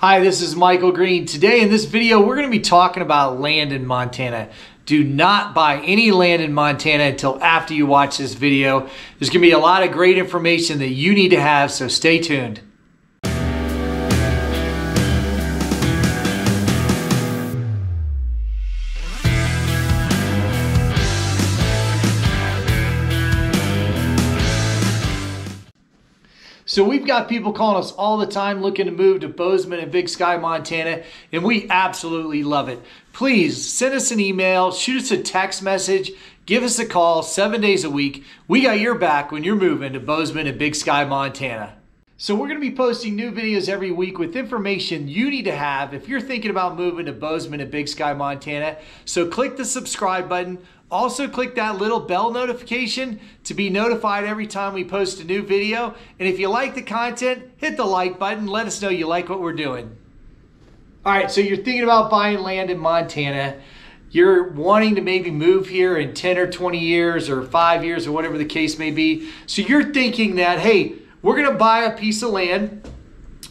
Hi, this is Michael Green. Today in this video, we're going to be talking about land in Montana. Do not buy any land in Montana until after you watch this video. There's going to be a lot of great information that you need to have, so stay tuned. So we've got people calling us all the time looking to move to Bozeman and Big Sky, Montana, and we absolutely love it. Please send us an email, shoot us a text message, give us a call 7 days a week. We got your back when you're moving to Bozeman and Big Sky, Montana. So we're going to be posting new videos every week with information you need to have if you're thinking about moving to Bozeman and Big Sky, Montana. So click the subscribe button. Also click that little bell notification to be notified every time we post a new video. And if you like the content, hit the like button. Let us know you like what we're doing. All right, so you're thinking about buying land in Montana. You're wanting to maybe move here in 10 or 20 years or 5 years or whatever the case may be. So you're thinking that, hey, we're going to buy a piece of land.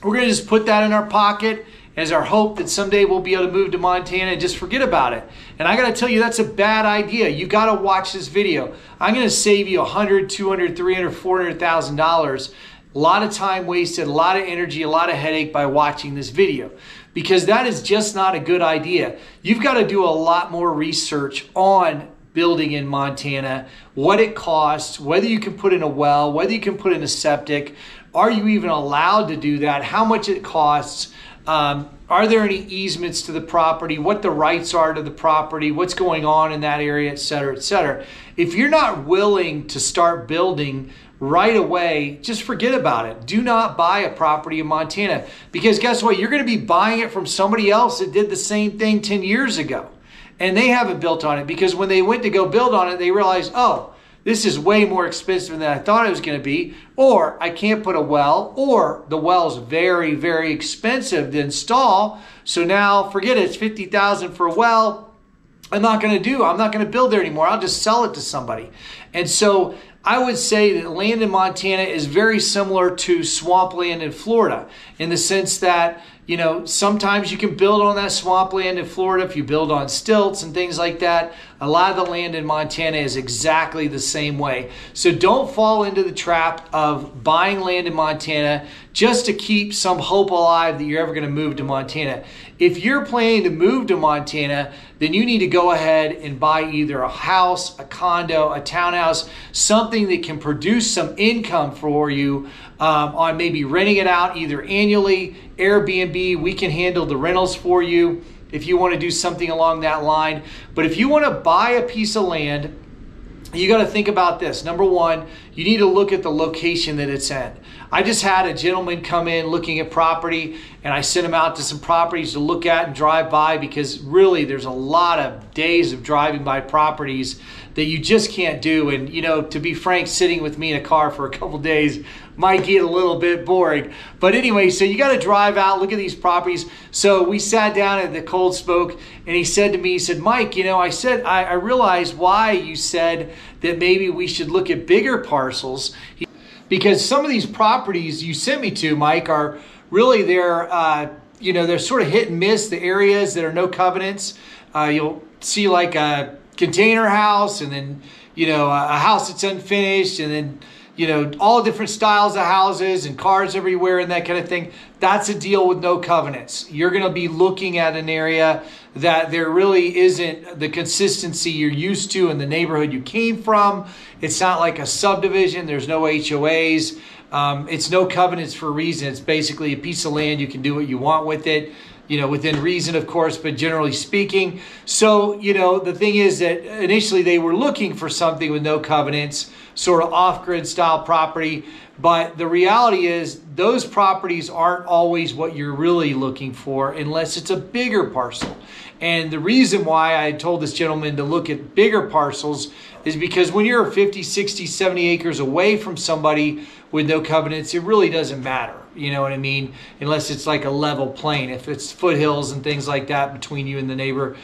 We're going to just put that in our pocket as our hope that someday we'll be able to move to Montana and just forget about it. And I got to tell you, that's a bad idea. You got to watch this video. I'm going to save you $100,000, $200,000, $300,000, $400,000. A lot of time wasted, a lot of energy, a lot of headache by watching this video, because that is just not a good idea. You've got to do a lot more research on building in Montana, what it costs, whether you can put in a well, whether you can put in a septic. Are you even allowed to do that? How much it costs? Are there any easements to the property? What the rights are to the property? What's going on in that area, et cetera, et cetera. If you're not willing to start building right away, just forget about it. Do not buy a property in Montana, because guess what? You're going to be buying it from somebody else that did the same thing 10 years ago. And they haven't built on it, because when they went to go build on it, they realized, oh, this is way more expensive than I thought it was going to be, or I can't put a well, or the well's very, very expensive to install. So now forget it, it's $50,000 for a well. I'm not going to build there anymore. I'll just sell it to somebody. And so I would say that land in Montana is very similar to swampland in Florida, in the sense that, you know, sometimes you can build on that swampland in Florida if you build on stilts and things like that. A lot of the land in Montana is exactly the same way. So don't fall into the trap of buying land in Montana just to keep some hope alive that you're ever going to move to Montana. If you're planning to move to Montana, then you need to go ahead and buy either a house, a condo, a townhouse, something that can produce some income for you on maybe renting it out either annually, Airbnb. We can handle the rentals for you if you want to do something along that line. But if you want to buy a piece of land, you got to think about this. Number one, you need to look at the location that it's in. I just had a gentleman come in looking at property, and I sent him out to some properties to look at and drive by, because really there's a lot of days of driving by properties that you just can't do. And, you know, to be frank, sitting with me in a car for a couple days might get a little bit boring. But anyway, so you got to drive out, look at these properties. So we sat down at the Cold Smoke, and he said to me, he said, Mike, you know, I realized why you said that maybe we should look at bigger parcels, because some of these properties you sent me to, Mike, are really, they're sort of hit and miss, the areas that are no covenants. You'll see like a container house, and then, you know, a house that's unfinished, and then, you know, all different styles of houses and cars everywhere and that kind of thing. That's a deal with no covenants. You're going to be looking at an area that there really isn't the consistency you're used to in the neighborhood you came from. It's not like a subdivision. There's no HOAs. It's no covenants for a reason. It's basically a piece of land. You can do what you want with it, you know, within reason, of course, but generally speaking. So, you know, the thing is that initially they were looking for something with no covenants, sort of off-grid style property. But the reality is those properties aren't always what you're really looking for unless it's a bigger parcel. And the reason why I told this gentleman to look at bigger parcels is because when you're 50, 60, 70 acres away from somebody with no covenants, it really doesn't matter. You know what I mean? Unless it's like a level plain. If it's foothills and things like that between you and the neighbor,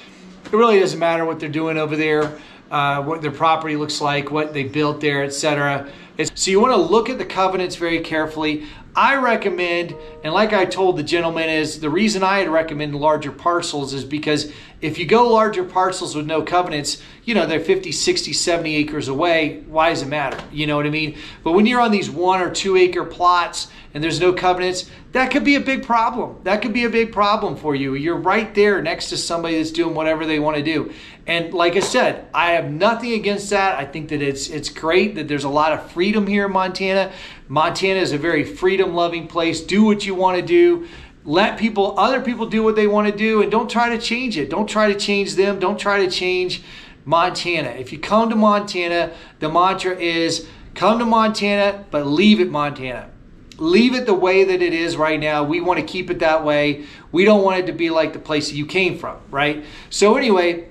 it really doesn't matter what they're doing over there, what their property looks like, what they built there, etc. So you want to look at the covenants very carefully. I recommend, and like I told the gentleman, is the reason I had recommended larger parcels is because if you go larger parcels with no covenants, you know, they're 50, 60, 70 acres away. Why does it matter? You know what I mean? But when you're on these 1 or 2 acre plots and there's no covenants, that could be a big problem. That could be a big problem for you. You're right there next to somebody that's doing whatever they want to do. And like I said, I have nothing against that. I think that it's great that there's a lot of freedom here in Montana. Montana is a very freedom-loving place. Do what you want to do. Let other people do what they want to do, and don't try to change it. Don't try to change them. Don't try to change Montana. If you come to Montana, the mantra is come to Montana, but leave it Montana. Leave it the way that it is right now. We want to keep it that way. We don't want it to be like the place that you came from, right? So anyway,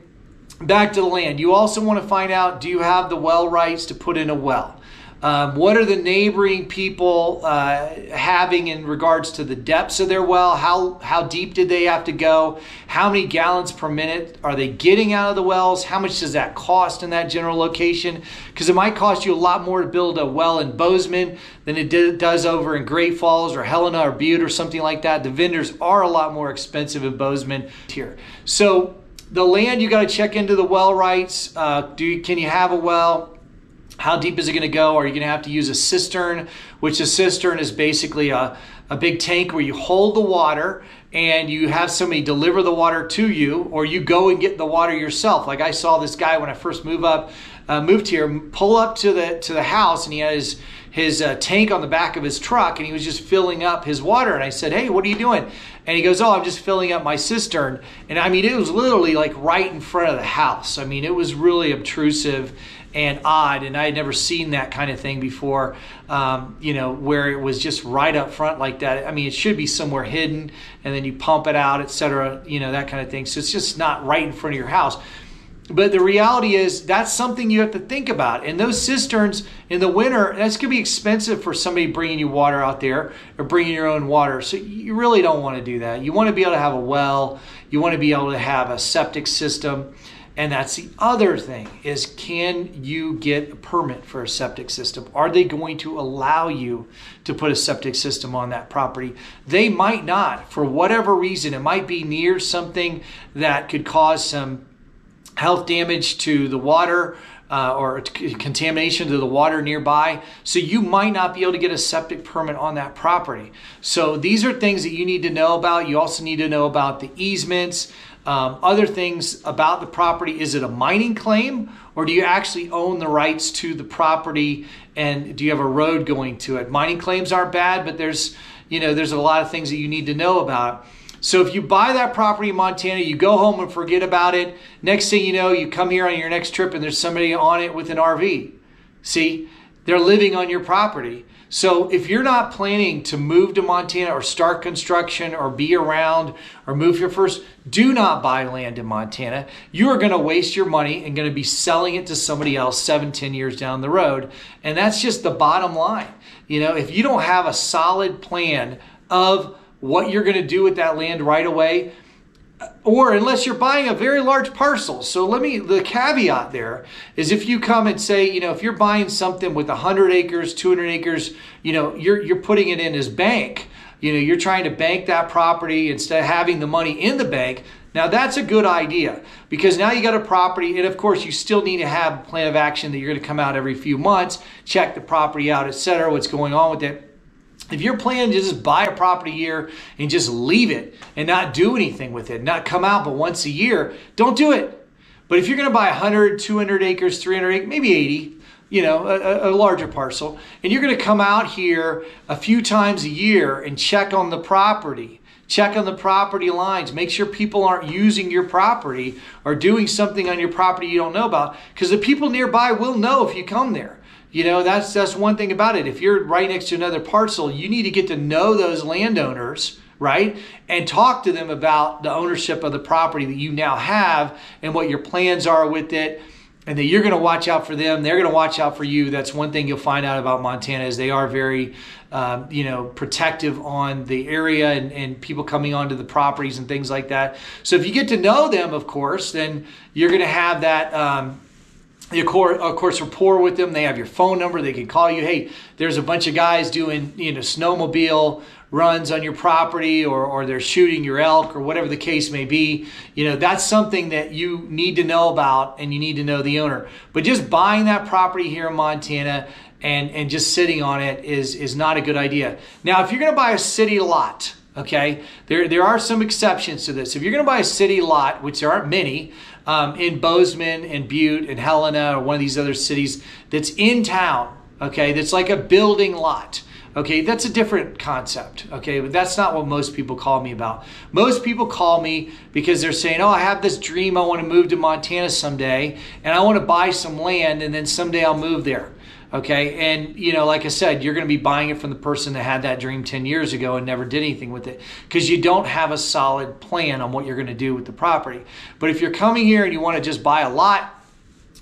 back to the land. You also want to find out, do you have the well rights to put in a well? What are the neighboring people having in regards to the depths of their well? How deep did they have to go? How many gallons per minute are they getting out of the wells? How much does that cost in that general location? Because it might cost you a lot more to build a well in Bozeman than it does over in Great Falls or Helena or Butte or something like that. The vendors are a lot more expensive in Bozeman here. So the land, you got to check into the well rights. Can you have a well? How deep is it going to go? Are you going to have to use a cistern, which a cistern is basically a big tank where you hold the water and you have somebody deliver the water to you, or you go and get the water yourself. Like I saw this guy when I first moved here, pull up to the house, and he had his tank on the back of his truck, and he was just filling up his water. And I said, hey, what are you doing? And he goes, oh, I'm just filling up my cistern. And I mean, it was literally like right in front of the house. I mean, it was really obtrusive and odd, and I had never seen that kind of thing before, you know, where it was just right up front like that. I mean, it should be somewhere hidden, and then you pump it out, etc., you know, that kind of thing. So it's just not right in front of your house. But the reality is that's something you have to think about. And those cisterns in the winter, that's going to be expensive for somebody bringing you water out there or bringing your own water. So you really don't want to do that. You want to be able to have a well. You want to be able to have a septic system. And that's the other thing is, can you get a permit for a septic system? Are they going to allow you to put a septic system on that property? They might not, for whatever reason. It might be near something that could cause some health damage to the water or contamination to the water nearby. So you might not be able to get a septic permit on that property. So these are things that you need to know about. You also need to know about the easements. Other things about the property. Is it a mining claim, or do you actually own the rights to the property, and do you have a road going to it? Mining claims aren't bad, but there's a lot of things that you need to know about. So if you buy that property in Montana, you go home and forget about it. Next thing you know, you come here on your next trip and there's somebody on it with an RV. See, they're living on your property. So if you're not planning to move to Montana or start construction or be around or move here first, do not buy land in Montana. You are going to waste your money and going to be selling it to somebody else 7-10 years down the road. And that's just the bottom line. You know, if you don't have a solid plan of what you're going to do with that land right away, or unless you're buying a very large parcel. So the caveat there is, if you come and say, you know, if you're buying something with 100 acres, 200 acres, you know, you're putting it in as bank, you know, you're trying to bank that property instead of having the money in the bank. Now that's a good idea, because now you got a property, and of course you still need to have a plan of action that you're going to come out every few months, check the property out, etc., what's going on with it. If you're planning to just buy a property here and just leave it and not do anything with it, not come out but once a year, don't do it. But if you're going to buy 100, 200 acres, 300 acres, maybe 80, you know, a larger parcel, and you're going to come out here a few times a year and check on the property, check on the property lines, make sure people aren't using your property or doing something on your property you don't know about, because the people nearby will know if you come there. You know, that's one thing about it. If you're right next to another parcel, you need to get to know those landowners, right? And talk to them about the ownership of the property that you now have and what your plans are with it, and that you're going to watch out for them. They're going to watch out for you. That's one thing you'll find out about Montana, is they are very, you know, protective on the area and people coming onto the properties and things like that. So if you get to know them, of course, then you're going to have that of course, rapport with them. They have your phone number. They can call you. Hey, there's a bunch of guys doing, snowmobile runs on your property, or they're shooting your elk, or whatever the case may be. That's something that you need to know about, and you need to know the owner. But just buying that property here in Montana and just sitting on it is not a good idea. Now, if you're going to buy a city lot, okay, there are some exceptions to this. If you're going to buy a city lot, which there aren't many, in Bozeman and Butte and Helena or one of these other cities that's in town, okay, that's like a building lot. Okay, that's a different concept, okay? But that's not what most people call me about. Most people call me because they're saying, oh, I have this dream, I want to move to Montana someday, and I want to buy some land, and then someday I'll move there, okay? And, like I said, you're going to be buying it from the person that had that dream 10 years ago and never did anything with it, because you don't have a solid plan on what you're going to do with the property. But if you're coming here and you want to just buy a lot,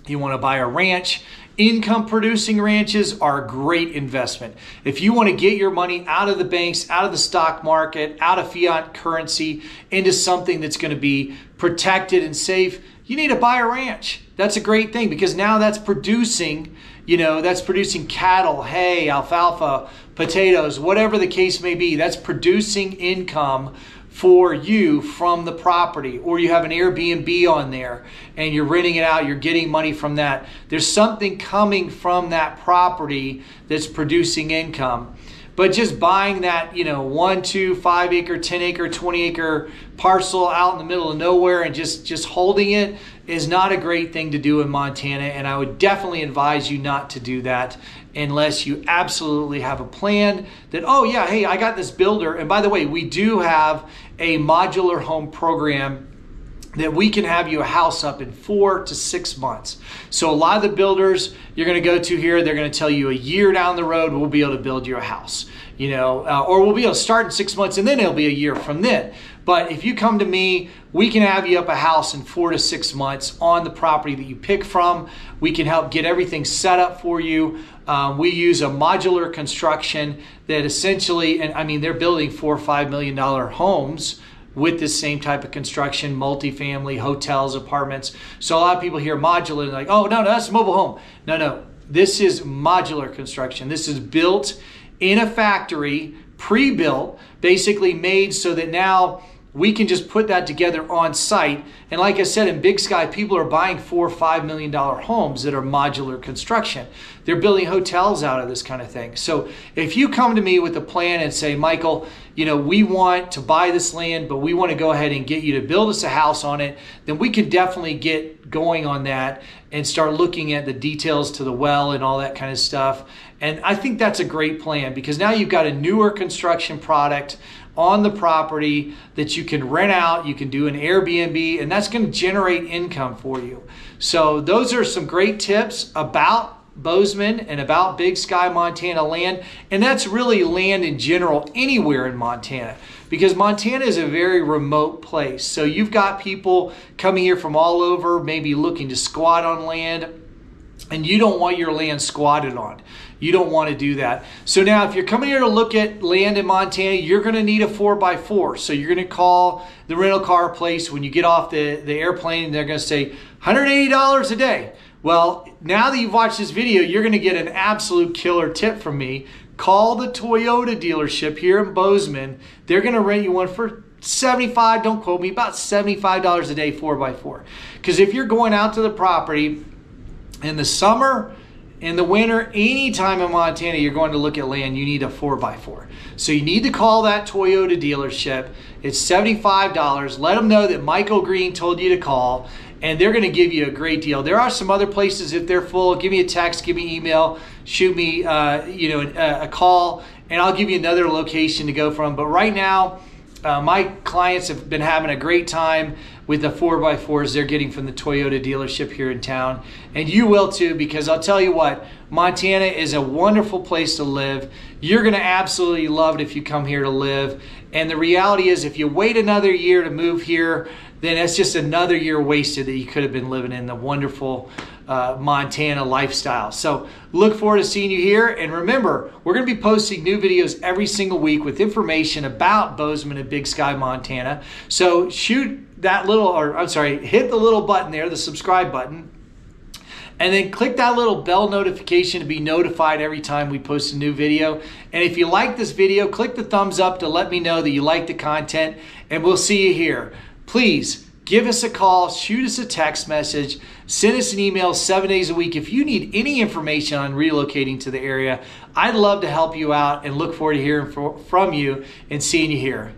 you want to buy a ranch, income producing ranches are a great investment. If you want to get your money out of the banks, out of the stock market, out of fiat currency, into something that's going to be protected and safe, you need to buy a ranch. That's a great thing, because now that's producing, that's producing cattle, hay, alfalfa, potatoes, whatever the case may be. That's producing income for you from the property. Or you have an Airbnb on there and you're renting it out, you're getting money from that. There's something coming from that property that's producing income. But just buying that, 1, 2, 5 acre, 10 acre, 20 acre parcel out in the middle of nowhere and just holding it is not a great thing to do in Montana. And I would definitely advise you not to do that unless you absolutely have a plan that, oh yeah, hey, I got this builder. And by the way, we do have a modular home program that we can have you a house up in 4 to 6 months. So a lot of the builders you're going to go to here, they're going to tell you a year down the road, we'll be able to build you a house, or we'll be able to start in 6 months and then it'll be a year from then. But if you come to me, we can have you up a house in 4 to 6 months on the property that you pick from. We can help get everything set up for you. We use a modular construction that essentially, and I mean, they're building $4 or $5 million homes with this same type of construction, multifamily, hotels, apartments. So a lot of people hear modular and like, oh, no, that's a mobile home. No, this is modular construction. This is built in a factory, pre-built, basically made so that now we can just put that together on site. And like I said, in Big Sky, people are buying $4 or $5 million homes that are modular construction. They're building hotels out of this kind of thing. So if you come to me with a plan and say, Michael, we want to buy this land, but we want to go ahead and get you to build us a house on it, then we can definitely get going on that and start looking at the details to the well and all that kind of stuff. And I think that's a great plan, because now you've got a newer construction product on the property that you can rent out, you can do an Airbnb, and that's going to generate income for you. So those are some great tips about Bozeman and about Big Sky, Montana land. And that's really land in general anywhere in Montana, because Montana is a very remote place. So you've got people coming here from all over, maybe looking to squat on land, and you don't want your land squatted on. You don't want to do that. So now if you're coming here to look at land in Montana, you're going to need a 4x4. So you're going to call the rental car place when you get off the airplane, and they're going to say $180 a day. Well, now that you've watched this video, you're going to get an absolute killer tip from me. Call the Toyota dealership here in Bozeman. They're going to rent you one for $75, don't quote me, about $75 a day, 4x4. Because if you're going out to the property in the summer, in the winter, anytime in Montana you're going to look at land, you need a 4x4. So you need to call that Toyota dealership. It's $75. Let them know that Michael Green told you to call, and they're going to give you a great deal. There are some other places, if they're full, give me a text, give me an email, shoot me a call, and I'll give you another location to go from. But right now, my clients have been having a great time with the 4x4s they're getting from the Toyota dealership here in town. And you will too, because I'll tell you what, Montana is a wonderful place to live. You're going to absolutely love it if you come here to live. And the reality is, if you wait another year to move here, then it's just another year wasted that you could have been living in the wonderful Montana lifestyle. So look forward to seeing you here. And remember, we're going to be posting new videos every single week with information about Bozeman and Big Sky, Montana. So hit the little button there, the subscribe button. And then click that little bell notification to be notified every time we post a new video. And if you like this video, click the thumbs up to let me know that you like the content, and we'll see you here. Please give us a call, shoot us a text message, send us an email 7 days a week. If you need any information on relocating to the area, I'd love to help you out and look forward to hearing from you and seeing you here.